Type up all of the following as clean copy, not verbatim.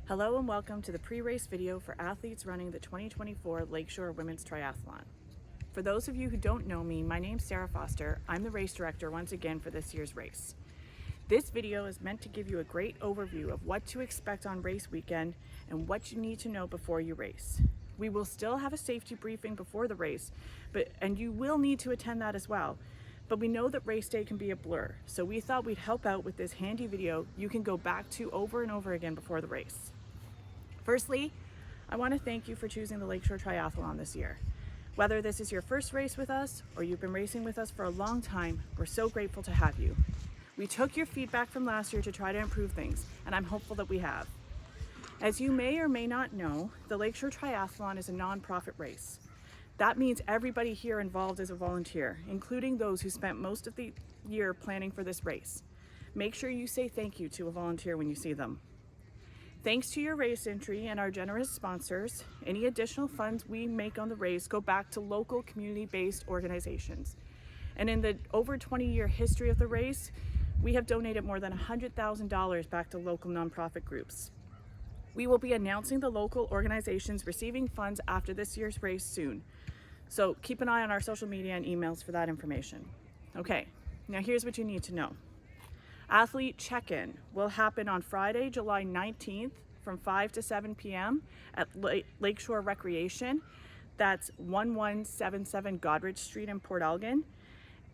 Hello and welcome to the pre-race video for athletes running the 2024 Lakeshore Women's Triathlon. For those of you who don't know me, my name's Sarah Foster. I'm the race director once again for this year's race. This video is meant to give you a great overview of what to expect on race weekend and what you need to know before you race. We will still have a safety briefing before the race, and you will need to attend that as well. But we know that race day can be a blur, so we thought we'd help out with this handy video you can go back to over and over again before the race. Firstly, I want to thank you for choosing the Lakeshore Triathlon this year. Whether this is your first race with us or you've been racing with us for a long time, we're so grateful to have you. We took your feedback from last year to try to improve things, and I'm hopeful that we have. As you may or may not know, the Lakeshore Triathlon is a non-profit race. That means everybody here involved is a volunteer, including those who spent most of the year planning for this race. Make sure you say thank you to a volunteer when you see them. Thanks to your race entry and our generous sponsors, any additional funds we make on the race go back to local community-based organizations. And in the over 20-year history of the race, we have donated more than $100,000 back to local nonprofit groups. We will be announcing the local organizations receiving funds after this year's race soon. So keep an eye on our social media and emails for that information. Okay, now here's what you need to know. Athlete check-in will happen on Friday, July 19th from 5 to 7 p.m. at Lakeshore Recreation. That's 1177 Godrich Street in Port Elgin.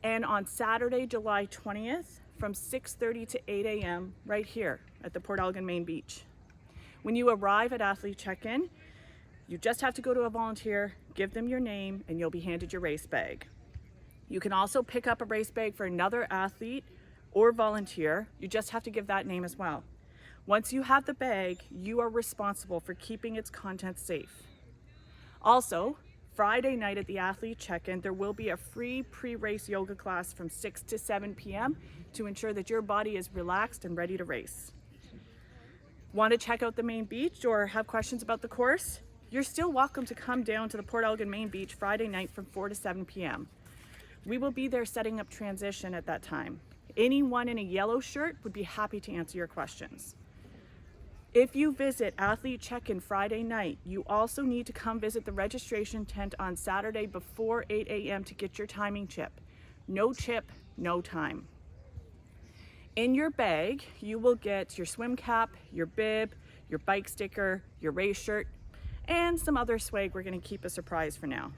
And on Saturday, July 20th from 6:30 to 8 a.m. right here at the Port Elgin Main Beach. When you arrive at athlete check-in, you just have to go to a volunteer, give them your name, and you'll be handed your race bag. You can also pick up a race bag for another athlete or volunteer. You just have to give that name as well. Once you have the bag, you are responsible for keeping its contents safe. Also, Friday night at the athlete check-in, there will be a free pre-race yoga class from 6 to 7 p.m. to ensure that your body is relaxed and ready to race. Want to check out the main beach or have questions about the course? You're still welcome to come down to the Port Elgin Main Beach Friday night from 4 to 7 p.m. We will be there setting up transition at that time. Anyone in a yellow shirt would be happy to answer your questions. If you visit Athlete Check-in Friday night, you also need to come visit the registration tent on Saturday before 8 a.m. to get your timing chip. No chip, no time. In your bag, you will get your swim cap, your bib, your bike sticker, your race shirt, and some other swag we're going to keep a surprise for now.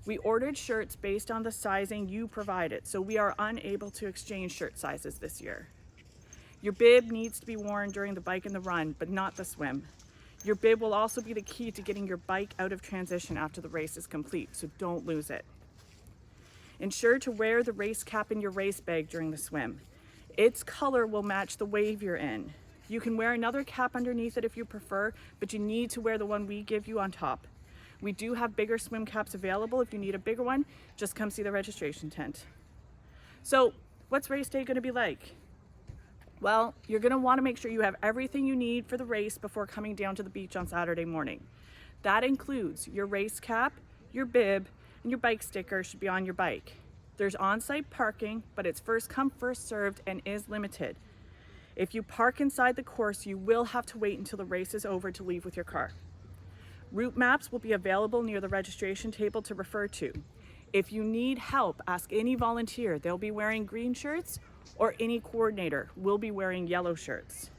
We ordered shirts based on the sizing you provided, so we are unable to exchange shirt sizes this year. Your bib needs to be worn during the bike and the run, but not the swim. Your bib will also be the key to getting your bike out of transition after the race is complete, so don't lose it. Ensure to wear the race cap in your race bag during the swim. Its color will match the wave you're in. You can wear another cap underneath it if you prefer, but you need to wear the one we give you on top. We do have bigger swim caps available. If you need a bigger one, just come see the registration tent. So what's race day going to be like? Well, you're going to want to make sure you have everything you need for the race before coming down to the beach on Saturday morning. That includes your race cap, your bib, and your bike sticker should be on your bike. There's on-site parking, but it's first come, first served and is limited. If you park inside the course, you will have to wait until the race is over to leave with your car. Route maps will be available near the registration table to refer to. If you need help, ask any volunteer. They'll be wearing green shirts, or any coordinator will be wearing yellow shirts.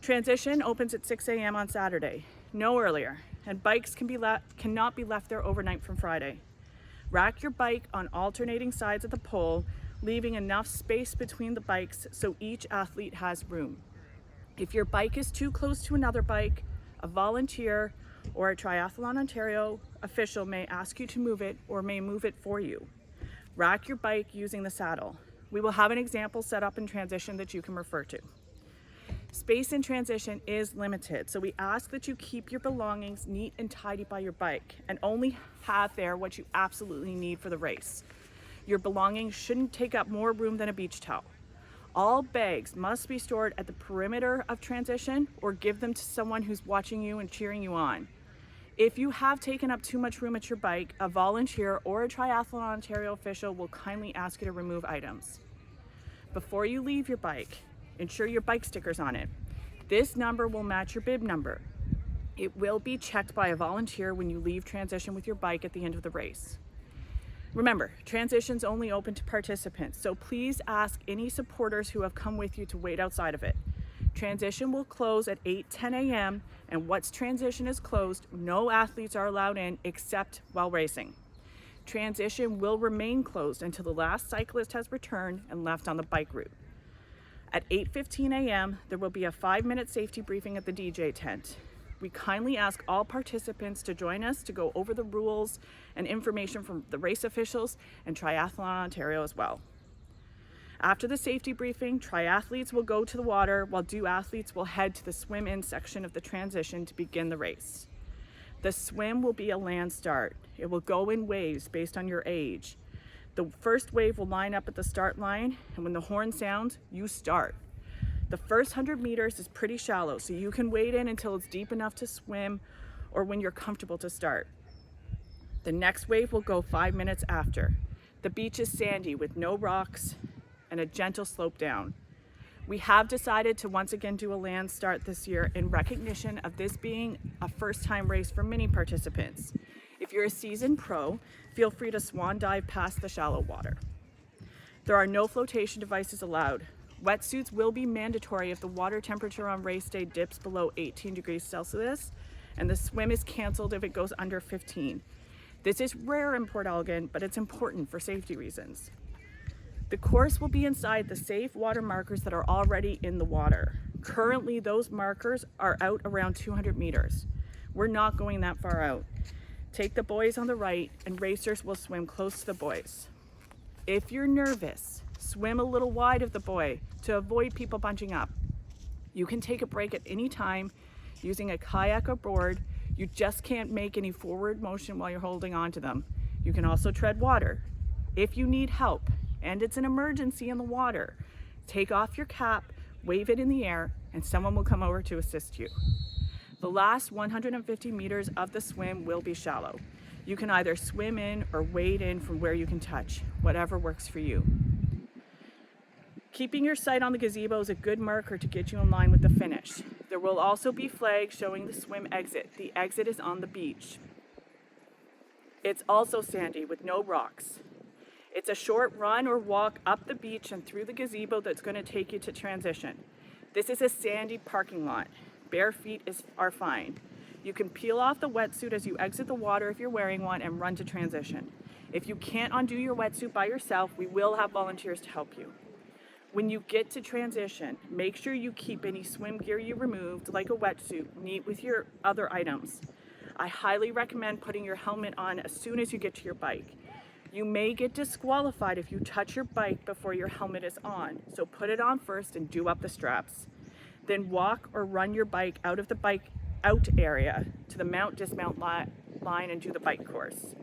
Transition opens at 6 a.m. on Saturday, no earlier, and bikes cannot be left there overnight from Friday. Rack your bike on alternating sides of the pole, leaving enough space between the bikes so each athlete has room. If your bike is too close to another bike, a volunteer or a Triathlon Ontario official may ask you to move it or may move it for you. Rack your bike using the saddle. We will have an example set up in transition that you can refer to. Space in transition is limited, so we ask that you keep your belongings neat and tidy by your bike and only have there what you absolutely need for the race. Your belongings shouldn't take up more room than a beach towel. All bags must be stored at the perimeter of transition or give them to someone who's watching you and cheering you on. If you have taken up too much room at your bike, a volunteer or a Triathlon Ontario official will kindly ask you to remove items. Before you leave your bike, ensure your bike sticker's on it. This number will match your bib number. It will be checked by a volunteer when you leave transition with your bike at the end of the race. Remember, transition's only open to participants, so please ask any supporters who have come with you to wait outside of it. Transition will close at 8:10 a.m. and once transition is closed, no athletes are allowed in except while racing. Transition will remain closed until the last cyclist has returned and left on the bike route. At 8:15 a.m., there will be a 5-minute safety briefing at the DJ tent. We kindly ask all participants to join us to go over the rules and information from the race officials and Triathlon Ontario as well. After the safety briefing, triathletes will go to the water while duathletes will head to the swim-in section of the transition to begin the race. The swim will be a land start. It will go in waves based on your age. The first wave will line up at the start line, and when the horn sounds, you start. The first 100 meters is pretty shallow, so you can wade in until it's deep enough to swim or when you're comfortable to start. The next wave will go 5 minutes after. The beach is sandy with no rocks and a gentle slope down. We have decided to once again do a land start this year in recognition of this being a first-time race for many participants. If you're a seasoned pro, feel free to swan dive past the shallow water. There are no flotation devices allowed. Wetsuits will be mandatory if the water temperature on race day dips below 18 degrees Celsius, and the swim is canceled if it goes under 15. This is rare in Port Elgin, but it's important for safety reasons. The course will be inside the safe water markers that are already in the water. Currently, those markers are out around 200 meters. We're not going that far out. Take the buoys on the right, and racers will swim close to the buoys. If you're nervous, swim a little wide of the buoy to avoid people bunching up. You can take a break at any time using a kayak or board. You just can't make any forward motion while you're holding on to them. You can also tread water. If you need help and it's an emergency in the water, take off your cap, wave it in the air, and someone will come over to assist you. The last 150 meters of the swim will be shallow. You can either swim in or wade in from where you can touch, whatever works for you. Keeping your sight on the gazebo is a good marker to get you in line with the finish. There will also be flags showing the swim exit. The exit is on the beach. It's also sandy with no rocks. It's a short run or walk up the beach and through the gazebo that's going to take you to transition. This is a sandy parking lot. Bare feet are fine. You can peel off the wetsuit as you exit the water if you're wearing one and run to transition. If you can't undo your wetsuit by yourself, we will have volunteers to help you. When you get to transition, make sure you keep any swim gear you removed, like a wetsuit, neat with your other items. I highly recommend putting your helmet on as soon as you get to your bike. You may get disqualified if you touch your bike before your helmet is on, so put it on first and do up the straps. Then walk or run your bike out of the bike out area to the mount-dismount line and do the bike course.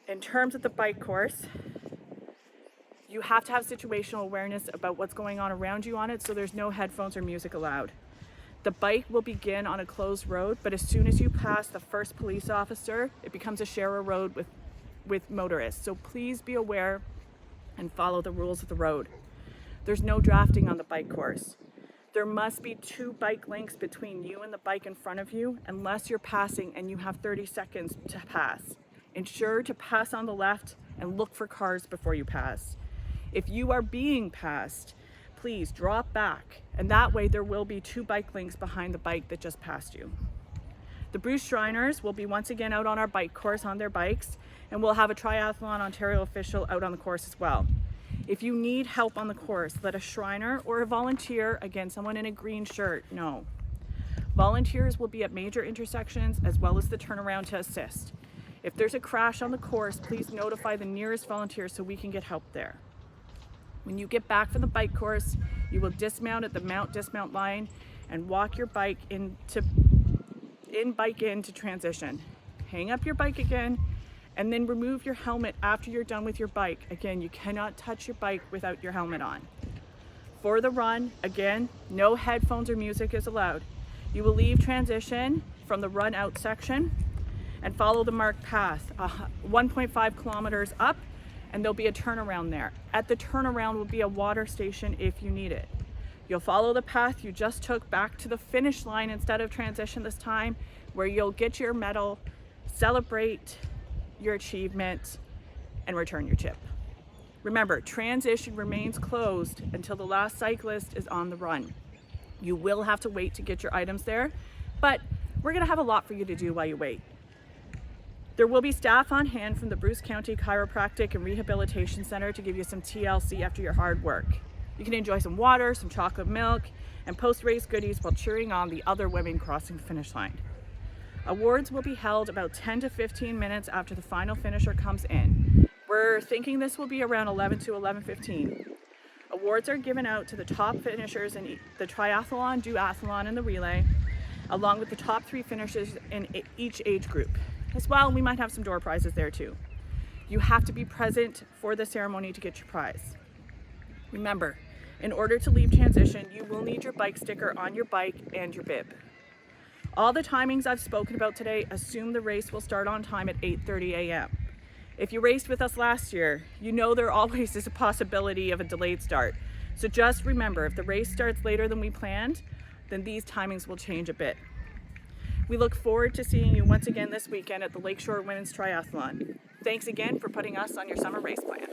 In terms of the bike course, you have to have situational awareness about what's going on around you on it, so there's no headphones or music allowed. The bike will begin on a closed road, but as soon as you pass the first police officer, it becomes a share road with motorists. So please be aware and follow the rules of the road. There's no drafting on the bike course. There must be 2 bike lengths between you and the bike in front of you, unless you're passing and you have 30 seconds to pass. Ensure to pass on the left and look for cars before you pass. If you are being passed, please drop back, and that way there will be 2 bike lengths behind the bike that just passed you. The Bruce Shriners will be once again out on our bike course on their bikes, and we'll have a Triathlon Ontario official out on the course as well. If you need help on the course, let a Shriner or a volunteer, again, someone in a green shirt, know. Volunteers will be at major intersections as well as the turnaround to assist. If there's a crash on the course, please notify the nearest volunteer so we can get help there. When you get back from the bike course, you will dismount at the mount-dismount line and walk your bike in to transition. Hang up your bike again, and then remove your helmet after you're done with your bike. Again, you cannot touch your bike without your helmet on. For the run, again, no headphones or music is allowed. You will leave transition from the run out section and follow the marked path, 1.5 kilometers up, and there'll be a turnaround there. At the turnaround will be a water station if you need it. You'll follow the path you just took back to the finish line instead of transition this time, where you'll get your medal, celebrate your achievement, and return your chip. Remember, transition remains closed until the last cyclist is on the run. You will have to wait to get your items there, but we're gonna have a lot for you to do while you wait. There will be staff on hand from the Bruce County Chiropractic and Rehabilitation Center to give you some TLC after your hard work. You can enjoy some water, some chocolate milk, and post-race goodies while cheering on the other women crossing the finish line. Awards will be held about 10 to 15 minutes after the final finisher comes in. We're thinking this will be around 11 to 11:15. Awards are given out to the top finishers in the triathlon, duathlon, and the relay, along with the top 3 finishers in each age group. As well, we might have some door prizes there too. You have to be present for the ceremony to get your prize. Remember, in order to leave transition, you will need your bike sticker on your bike and your bib. All the timings I've spoken about today assume the race will start on time at 8:30 a.m. If you raced with us last year, you know there always is a possibility of a delayed start. So just remember, if the race starts later than we planned, then these timings will change a bit. We look forward to seeing you once again this weekend at the Lakeshore Women's Triathlon. Thanks again for putting us on your summer race plan.